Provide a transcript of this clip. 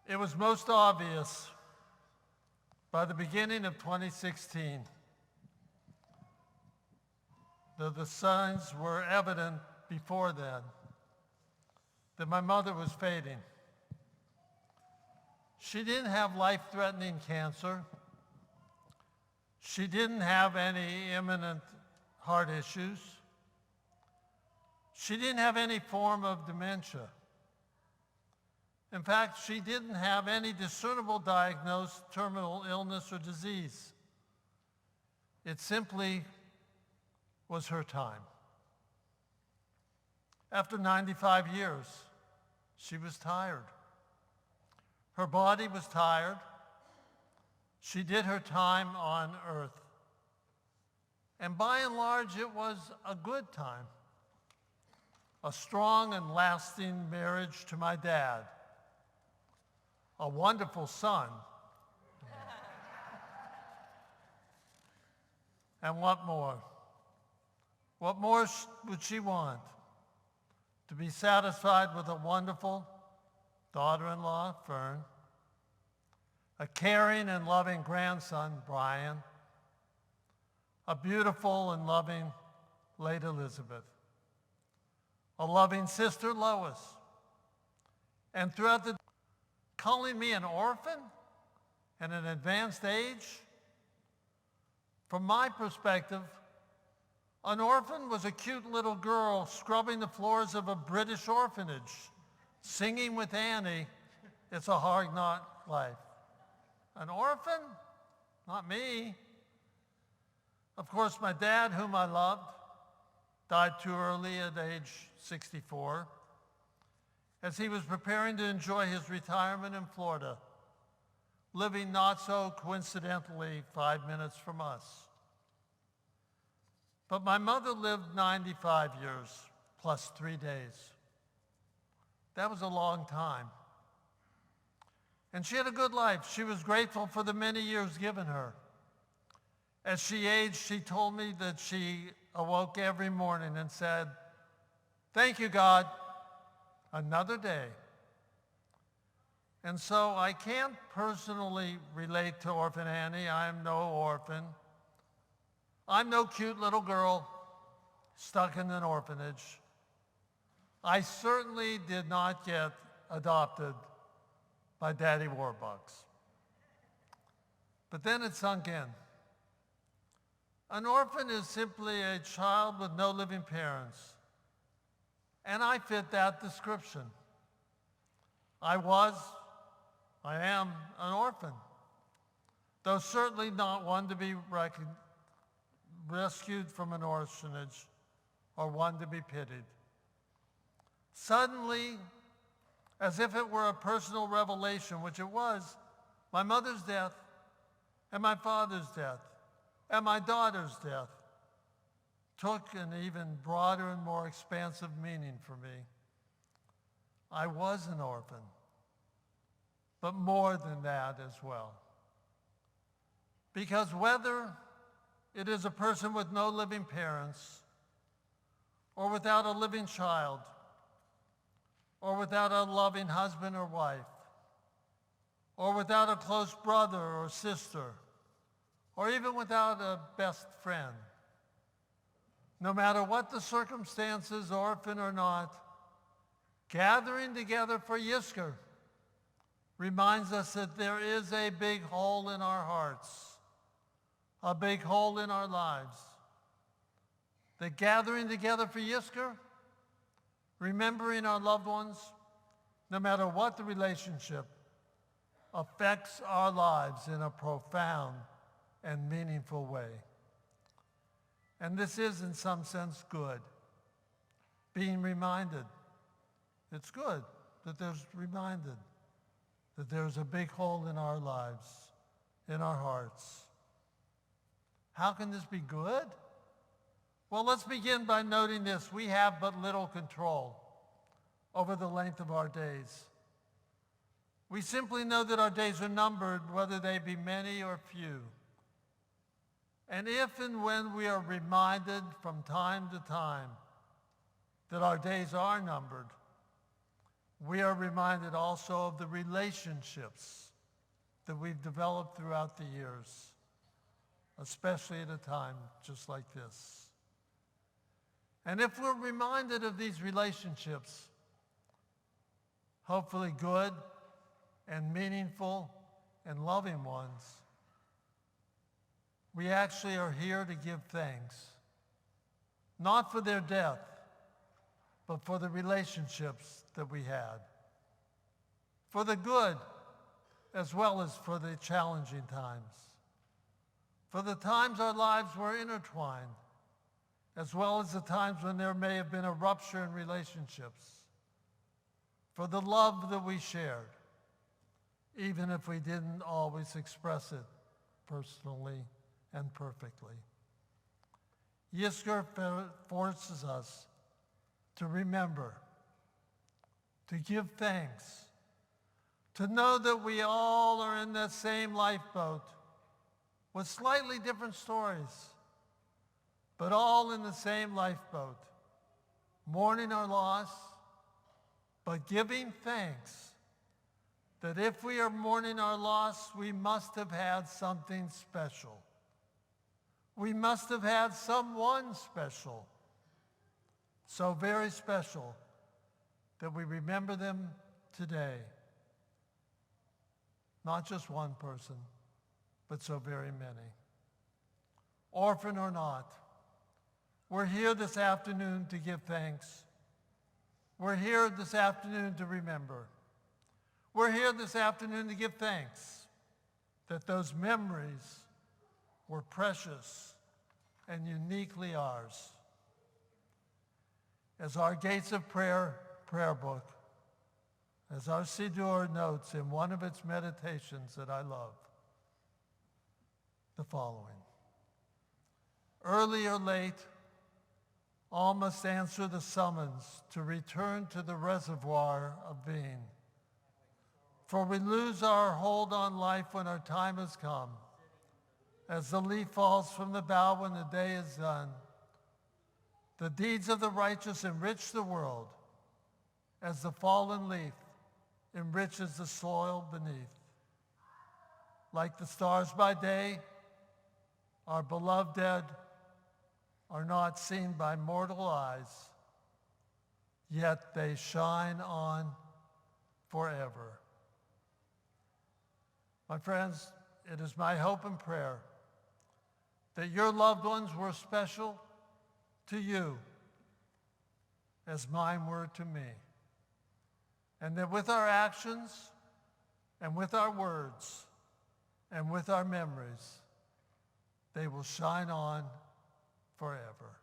It was most obvious by the beginning of 2016, though the signs were evident before then, that my mother was fading. She didn't have life-threatening cancer. She didn't have any imminent heart issues. She didn't have any form of dementia. In fact, she didn't have any discernible diagnosed terminal illness or disease. It simply was her time. After 95 years, she was tired. Her body was tired. She did her time on earth. And by and large, it was a good time. A strong and lasting marriage to my dad. A wonderful son. And what more? What more would she want? To be satisfied with a wonderful daughter-in-law, Fern, a caring and loving grandson, Brian, a beautiful and loving late Elizabeth, a loving sister, Lois, and throughout the calling me an orphan at an advanced age? From my perspective, an orphan was a cute little girl scrubbing the floors of a British orphanage, singing with Annie, "It's a Hard Knock Life." An orphan? Not me. Of course, my dad, whom I loved, died too early at age 64, as he was preparing to enjoy his retirement in Florida, living not so coincidentally 5 minutes from us. But my mother lived 95 years plus 3 days. That was a long time. And she had a good life. She was grateful for the many years given her. As she aged, she told me that she awoke every morning and said, "Thank you, God, another day." And so I can't personally relate to Orphan Annie. I'm no orphan. I'm no cute little girl stuck in an orphanage. I certainly did not get adopted by Daddy Warbucks. But then it sunk in. An orphan is simply a child with no living parents. And I fit that description. I am an orphan, though certainly not one to be rescued from an orphanage or one to be pitied. Suddenly, as if it were a personal revelation, which it was, my mother's death and my father's death and my daughter's death took an even broader and more expansive meaning for me. I was an orphan, but more than that as well. Because whether it is a person with no living parents, or without a living child, or without a loving husband or wife, or without a close brother or sister, or even without a best friend, no matter what the circumstances, orphan or not, gathering together for Yizkor reminds us that there is a big hole in our hearts, a big hole in our lives. That gathering together for Yizkor, remembering our loved ones, no matter what the relationship, affects our lives in a profound and meaningful way. And this is, in some sense, good. Being reminded. It's good that there's reminded that there's a big hole in our lives, in our hearts. How can this be good? Well, let's begin by noting this. We have but little control over the length of our days. We simply know that our days are numbered, whether they be many or few. And if and when we are reminded from time to time that our days are numbered, we are reminded also of the relationships that we've developed throughout the years, especially at a time just like this. And if we're reminded of these relationships, hopefully good and meaningful and loving ones, we actually are here to give thanks, not for their death, but for the relationships that we had, for the good as well as for the challenging times, for the times our lives were intertwined, as well as the times when there may have been a rupture in relationships, for the love that we shared, even if we didn't always express it personally and perfectly. Yizkor forces us to remember, to give thanks, to know that we all are in that same lifeboat with slightly different stories, but all in the same lifeboat, mourning our loss, but giving thanks that if we are mourning our loss, we must have had something special. We must have had someone special, so very special that we remember them today. Not just one person, but so very many. Orphan or not, we're here this afternoon to give thanks. We're here this afternoon to remember. We're here this afternoon to give thanks that those memories were precious and uniquely ours. As our Gates of Prayer prayer book, as our Siddur notes in one of its meditations that I love, the following: early or late, all must answer the summons to return to the reservoir of being. For we lose our hold on life when our time has come. As the leaf falls from the bough when the day is done, the deeds of the righteous enrich the world, as the fallen leaf enriches the soil beneath. Like the stars by day, our beloved dead are not seen by mortal eyes, yet they shine on forever. My friends, it is my hope and prayer that your loved ones were special to you as mine were to me, and that with our actions and with our words and with our memories, they will shine on forever.